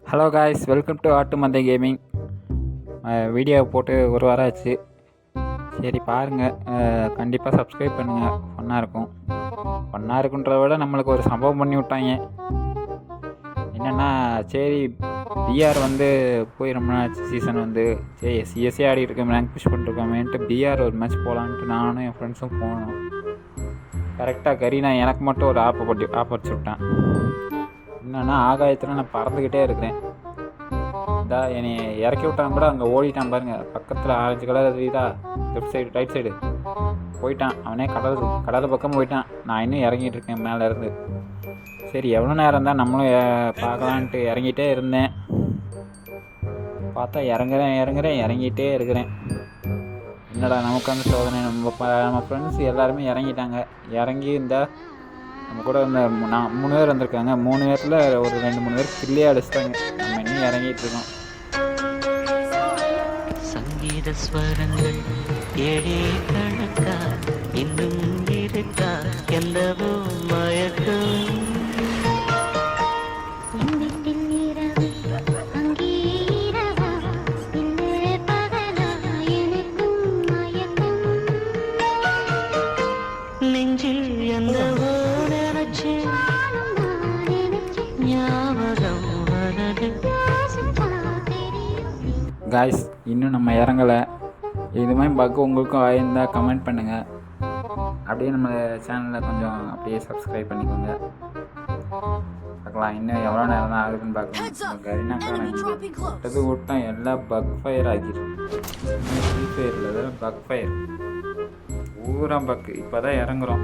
Hello guys, welcome to ஆட்டு மந்தை gaming. Video போட்டு ஒரு வாரம் ஆச்சு. சரி பாருங்கள், கண்டிப்பாக சப்ஸ்கிரைப் பண்ணுங்கள். ஃபன்னாக இருக்குன்றத விட நம்மளுக்கு ஒரு சம்பவம் பண்ணி விட்டாங்க. என்னென்னா, சரி பிஆர் போய் ரொம்ப நாள் சீசன் சரி சிஎஸ்ஏ ஆடிட்டு இருக்கோம், ரேங்க் புஷ் பண்ணிருக்கோமேன்ட்டு பிஆர் ஒரு மேட்ச் போகலான்ட்டு நானும் என் ஃப்ரெண்ட்ஸும் போனோம். கரெக்டாக கரீனா எனக்கு மட்டும் ஒரு ஆப்பர்ச்சு விட்டேன். என்னென்னா, ஆகாயத்தில் நான் பறந்துக்கிட்டே இருக்கிறேன். என்னை இறக்கி விட்டான் கூட அங்கே ஓடிட்டான் பாருங்கள். பக்கத்தில் ஆரஞ்சு கலர் தெரியுதா, லெஃப்ட் சைடு ரைட் சைடு போயிட்டான். அவனே கடல் பக்கம் போயிட்டான். நான் இன்னும் இறங்கிட்டு இருக்கேன் மேலே இருந்து. சரி எவ்வளோ நேரம் தான் நம்மளும் பார்க்கலான்ட்டு இறங்கிட்டே இருந்தேன். பார்த்தா இறங்கிட்டே இருக்கிறேன். என்னடா நமக்கு சோதனை. நம்ம ஃப்ரெண்ட்ஸ் எல்லாருமே இறங்கிட்டாங்க. இறங்கி நம்ம கூட நான் 3 பேர் வந்திருக்காங்க. 3 பேரில் ஒரு 2-3 பேர் கில்லே அடிச்சிட்டாங்க. நம்ம இன்னும் இறங்கிட்டு இருக்கோம். சங்கீத ஸ்வரங்கள் ஏழே கணக்கா இன்னும் இருக்கா எல்லவோ மயக்கம். நெஞ்சில் என்னவோ நினைச்சு ஞாபகம் வரது. காய்ஸ், இன்னும் நம்ம இறங்கலை. இது மாதிரி பக்கு உங்களுக்கும் ஆயிருந்தால் கமெண்ட் பண்ணுங்கள். அப்படியே நம்ம சேனலில் கொஞ்சம் அப்படியே சப்ஸ்கிரைப் பண்ணிக்கோங்க. பார்க்கலாம் இன்னும் எவ்வளோ நேரம் தான் ஆகுதுன்னு பார்க்கலாம். கரீனாக்காரன் விட்டான் எல்லாம் பக் ஃபயர் ஆகிடும். ஃப்ரீ ஃபயரில் பக் ஃபயர் பூரா பக்கு. இப்போ தான் இறங்குறோம்.